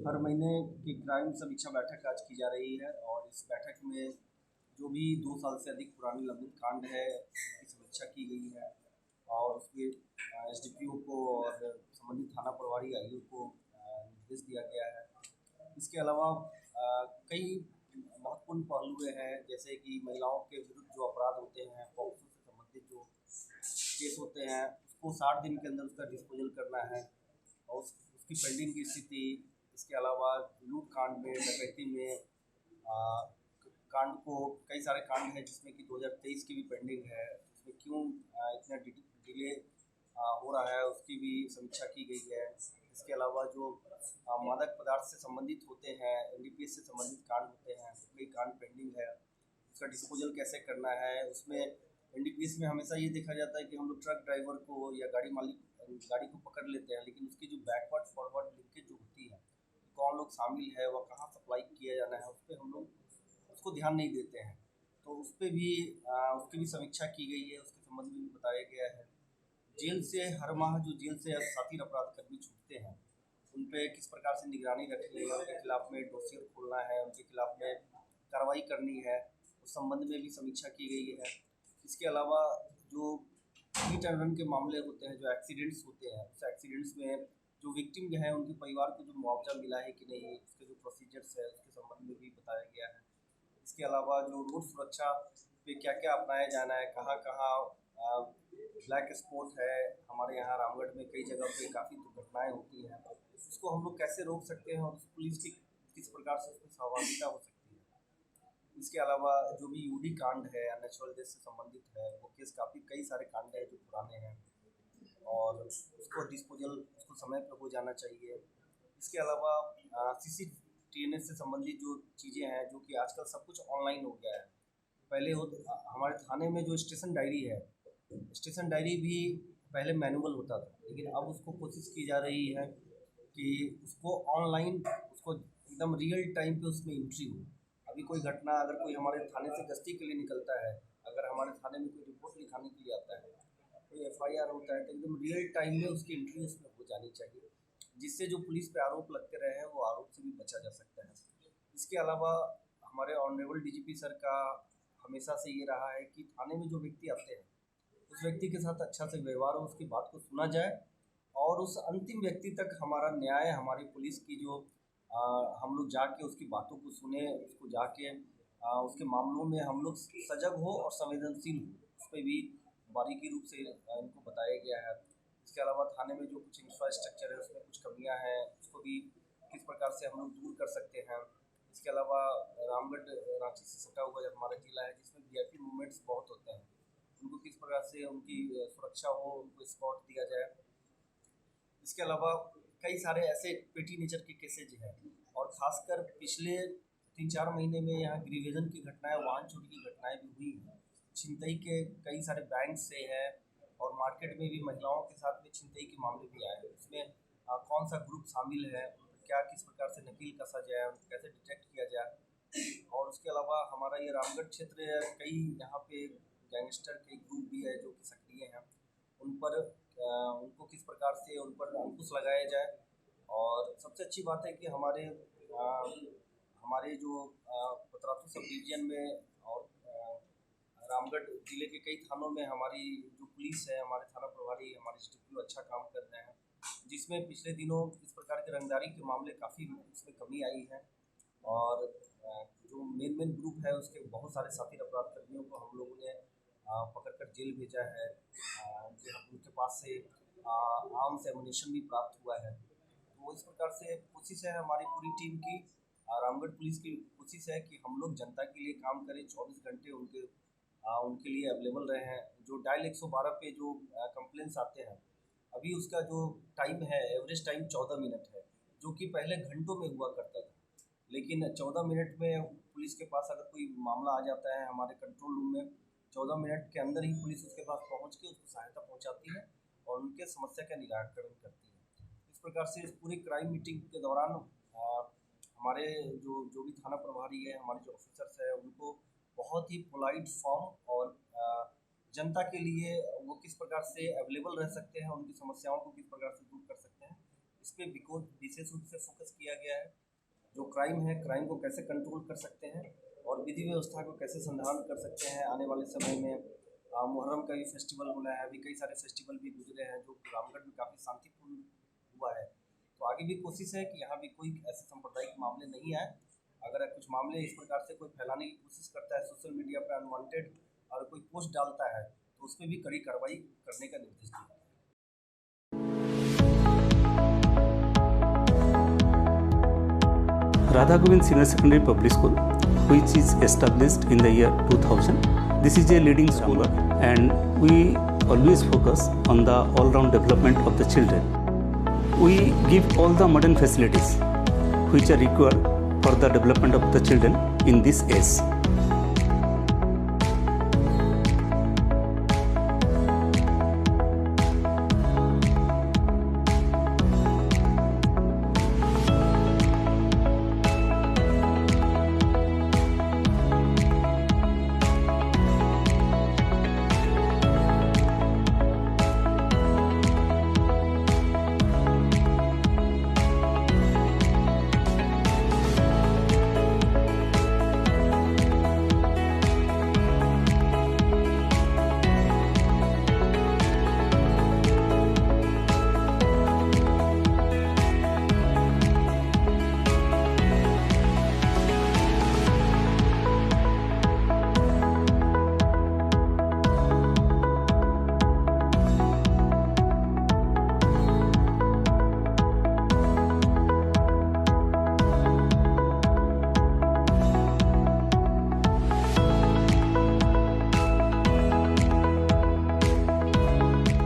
हर महीने की क्राइम समीक्षा बैठक आज की जा रही है और इस बैठक में जो भी 2 साल से अधिक पुरानी लंबित कांड है उनकी समीक्षा की गई है और उसके एसडीपीओ को और संबंधित थाना प्रभारी आईओ को निर्देश दिया गया है। इसके अलावा कई महत्वपूर्ण पहलू हैं, जैसे कि महिलाओं के विरुद्ध जो अपराध होते हैं, पॉक्सो से संबंधित जो केस होते हैं उसको 60 दिन के अंदर उसका डिस्पोजल करना है और उसकी पेंडिंग की स्थिति। इसके अलावा लूट कांड में, डकैती में आ, कांड को कई सारे कांड हैं जिसमें कि 2023 की भी पेंडिंग है, उसमें क्यों इतना डिले हो रहा है उसकी भी समीक्षा की गई है। इसके अलावा जो मादक पदार्थ से संबंधित होते हैं, एनडीपीएस से संबंधित कांड होते हैं, कई कांड पेंडिंग है, उसका डिस्पोजल कैसे करना है। उसमें एनडीपीएस में हमेशा ये देखा जाता है कि हम लोग ट्रक ड्राइवर को या गाड़ी मालिक गाड़ी को पकड़ लेते हैं, लेकिन उसकी जो बैकवर्ड फॉरवर्ड लिंकेज जो होती है, कौन लोग शामिल है, वह कहाँ सप्लाई किया जाना है, उस पर हम लोग उसको ध्यान नहीं देते हैं। तो उस पर भी उसकी भी समीक्षा की गई है, उसके संबंध में भी बताया गया है। जेल से हर माह जो जेल से साथी अपराध कर्मी छूटते हैं उन पे किस प्रकार से निगरानी रखनी है, उनके खिलाफ में डोसियर खोलना है, उनके खिलाफ में कार्रवाई करनी है, उस संबंध में भी समीक्षा की गई है। इसके अलावा जो हिट एंड रन के मामले होते हैं, जो एक्सीडेंट्स होते हैं, उस एक्सीडेंट्स में जो विक्टिम जो है उनके परिवार को जो मुआवजा मिला है कि नहीं, उसके जो प्रोसीजर्स है उसके संबंध में भी बताया गया है। इसके अलावा जो रोड सुरक्षा पे क्या क्या अपनाया जाना है, कहाँ कहाँ ब्लैक स्पॉट है, हमारे यहाँ रामगढ़ में कई जगह पे काफ़ी दुर्घटनाएं होती हैं, उसको हम लोग कैसे रोक सकते हैं और उस पुलिस की किस प्रकार से उसमें सहभागिता हो सकती है। इसके अलावा जो भी यूडी कांड है, नेचुरल डेथ से संबंधित है, वो केस काफ़ी कई सारे कांड है जो पुराने हैं और उसको डिस्पोजल उसको समय पर हो जाना चाहिए। इसके अलावा CCTNS से संबंधित जो चीज़ें हैं, जो कि आजकल सब कुछ ऑनलाइन हो गया है। पहले हो हमारे थाने में जो स्टेशन डायरी है, स्टेशन डायरी भी पहले मैनुअल होता था, लेकिन अब उसको कोशिश की जा रही है कि उसको ऑनलाइन, उसको एकदम रियल टाइम पे उसमें एंट्री हो। अभी कोई घटना, अगर कोई हमारे थाने से गश्ती के लिए निकलता है, अगर हमारे थाने में कोई रिपोर्ट लिखाने के लिए आता है, कोई FIR होता है, तो एकदम रियल टाइम में उसकी एंट्री उसमें हो जानी चाहिए, जिससे जो पुलिस पे आरोप लगते रहे हैं वो आरोप से भी बचा जा सकता है। इसके अलावा हमारे ऑनरेबल DGP सर का हमेशा से ये रहा है कि थाने में जो व्यक्ति आते हैं उस व्यक्ति के साथ अच्छा से व्यवहार हो, उसकी बात को सुना जाए और उस अंतिम व्यक्ति तक हमारा न्याय, हमारी पुलिस की जो हम लोग जाके उसकी बातों को सुने, उसको जाके उसके मामलों में हम लोग सजग हो और संवेदनशील हो, उस पर भी बारीकी रूप से इनको बताया गया है। इसके अलावा थाने में जो कुछ इंफ्रास्ट्रक्चर है उसमें कुछ कमियां हैं, उसको भी किस प्रकार से हम लोग दूर कर सकते हैं। इसके अलावा रामगढ़ रांची से सटा हुआ जो हमारा जिला है, जिसमें VIP मूवमेंट्स बहुत होते हैं, उनको किस प्रकार से उनकी सुरक्षा हो, उनको स्पॉट दिया जाए। इसके अलावा कई सारे ऐसे पेटी नेचर के केसेज हैं और ख़ासकर पिछले 3-4 महीने में यहाँ गृहयुद्ध की घटनाएं, वाहन चोरी की घटनाएं भी हुई हैं। छिनतई के कई सारे बैंक से हैं और मार्केट में भी महिलाओं के साथ में छिनतई के मामले भी आए हैं। उसमें कौन सा ग्रुप शामिल है, उन पर क्या किस प्रकार से नकेल कसा जाए, उनको कैसे डिटेक्ट किया जाए। और उसके अलावा हमारा ये रामगढ़ क्षेत्र है, कई यहाँ पे गैंगस्टर के ग्रुप भी है जो कि सक्रिय हैं, उन पर उनको किस प्रकार से उन पर अंकुश लगाया जाए। और सबसे अच्छी बात है कि हमारे जो पतरातू सब डिवीजन में और रामगढ़ जिले के कई थानों में हमारी जो पुलिस है, हमारे थाना प्रभारी, हमारे SDPO अच्छा काम कर रहे हैं, जिसमें पिछले दिनों इस प्रकार के रंगदारी के मामले काफ़ी इसमें कमी आई है। और जो मेन ग्रुप है उसके बहुत सारे साथी अपराध कर्मियों को हम लोगों ने पकड़कर जेल भेजा है। उनके पास से आर्म्स एमुनेशन भी प्राप्त हुआ है। तो इस प्रकार से कोशिश है हमारी पूरी टीम की, रामगढ़ पुलिस की कोशिश है कि हम लोग जनता के लिए काम करें, 24 घंटे उनके लिए अवेलेबल रहे हैं। जो डायल 112 पे जो कंप्लेंट्स आते हैं, अभी उसका जो टाइम है, एवरेज टाइम 14 मिनट है, जो कि पहले घंटों में हुआ करता था। लेकिन 14 मिनट में पुलिस के पास अगर कोई मामला आ जाता है हमारे कंट्रोल रूम में, 14 मिनट के अंदर ही पुलिस उसके पास पहुंच के उसको सहायता पहुंचाती है और उनके समस्या का निराकरण करती है। इस प्रकार से इस पूरी क्राइम मीटिंग के दौरान हमारे जो जो भी थाना प्रभारी है, हमारे जो ऑफिसर्स है, उनको बहुत ही पोलाइट फॉर्म और जनता के लिए वो किस प्रकार से अवेलेबल रह सकते हैं, उनकी समस्याओं को किस प्रकार से दूर कर सकते हैं, इस पर विशेष रूप से फोकस किया गया है। जो क्राइम है, क्राइम को कैसे कंट्रोल कर सकते हैं और विधि व्यवस्था को कैसे संधारण कर सकते हैं। आने वाले समय में मुहर्रम का भी फेस्टिवल होना है, अभी कई सारे फेस्टिवल भी गुजरे हैं जो रामगढ़ में काफ़ी शांतिपूर्ण हुआ है। तो आगे भी कोशिश है कि यहाँ भी कोई ऐसे सांप्रदायिक मामले नहीं आए। अगर कुछ मामले इस प्रकार से कोई फैलाने की कोशिश करता है सोशल मीडिया पर अनवांटेड और कोई पोस्ट डालता है तो उस पर भी कड़ी कार्रवाई करने का निर्देश दिया है। Radha Govind Senior Secondary Public School, which is established in the year 2000. This is a leading school and we always focus on the all-round development of the children. We give all the modern facilities which are required for the development of the children in this age.